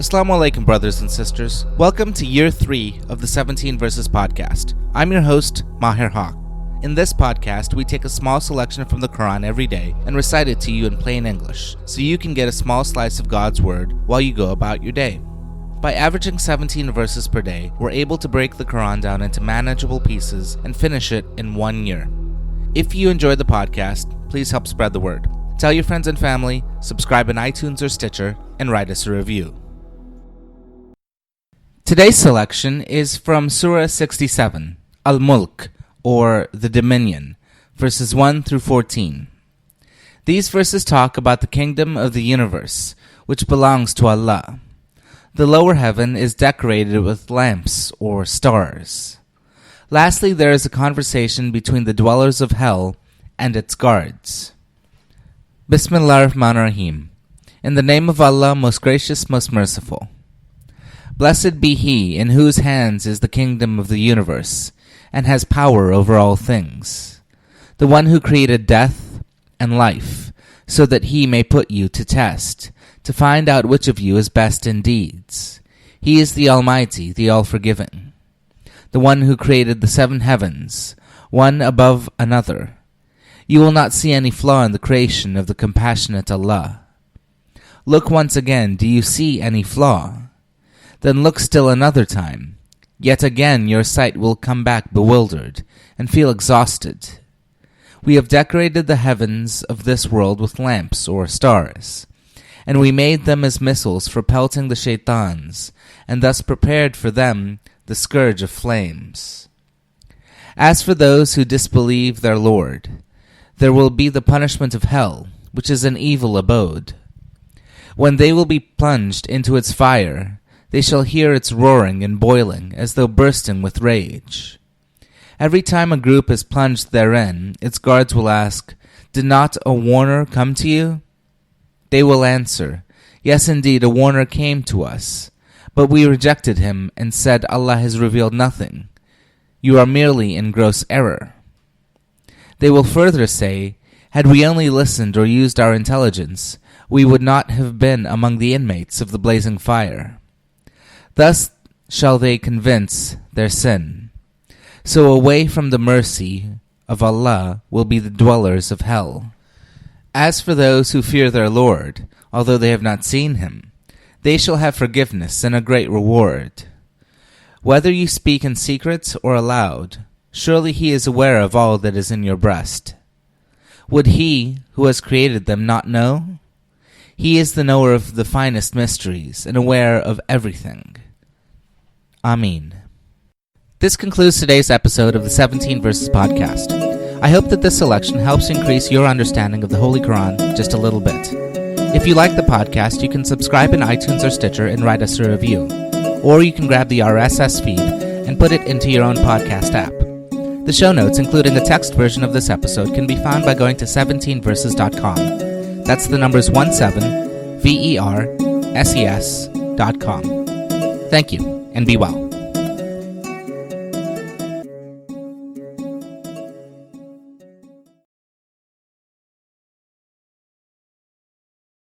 As-salaam, brothers and sisters. Welcome to Year 3 of the 17 Verses podcast. I'm your host, Maher Haq. In this podcast, we take a small selection from the Quran every day and recite it to you in plain English, so you can get a small slice of God's Word while you go about your day. By averaging 17 verses per day, we're able to break the Quran down into manageable pieces and finish it in 1 year. If you enjoyed the podcast, please help spread the word. Tell your friends and family, subscribe in iTunes or Stitcher, and write us a review. Today's selection is from Surah 67, Al-Mulk, or the Dominion, verses 1 through 14. These verses talk about the kingdom of the universe, which belongs to Allah. The lower heaven is decorated with lamps or stars. Lastly, there is a conversation between the dwellers of hell and its guards. Bismillah ar-Rahman ar-Rahim. In the name of Allah, most gracious, most merciful. Blessed be He in whose hands is the kingdom of the universe, and has power over all things. The one who created death and life, so that He may put you to test, to find out which of you is best in deeds. He is the Almighty, the All-Forgiving. The one who created the 7 heavens, one above another. You will not see any flaw in the creation of the compassionate Allah. Look once again, do you see any flaw? Then look still another time. Yet again your sight will come back bewildered and feel exhausted. We have decorated the heavens of this world with lamps or stars, and we made them as missiles for pelting the shaitans, and thus prepared for them the scourge of flames. As for those who disbelieve their Lord, there will be the punishment of hell, which is an evil abode. When they will be plunged into its fire, they shall hear its roaring and boiling as though bursting with rage. Every time a group is plunged therein, its guards will ask, "Did not a warner come to you?" They will answer, "Yes, indeed, a warner came to us, but we rejected him and said, Allah has revealed nothing. You are merely in gross error." They will further say, "Had we only listened or used our intelligence, we would not have been among the inmates of the blazing fire." Thus shall they convince their sin. So away from the mercy of Allah will be the dwellers of hell. As for those who fear their Lord, although they have not seen Him, they shall have forgiveness and a great reward. Whether you speak in secret or aloud, surely He is aware of all that is in your breast. Would He who has created them not know? He is the knower of the finest mysteries and aware of everything. Ameen. This concludes today's episode of the 17 Verses podcast. I hope that this selection helps increase your understanding of the Holy Quran just a little bit. If you like the podcast, you can subscribe in iTunes or Stitcher and write us a review. Or you can grab the RSS feed and put it into your own podcast app. The show notes, including a text version of this episode, can be found by going to 17verses.com. That's the numbers 17verses.com. Thank you, and be well.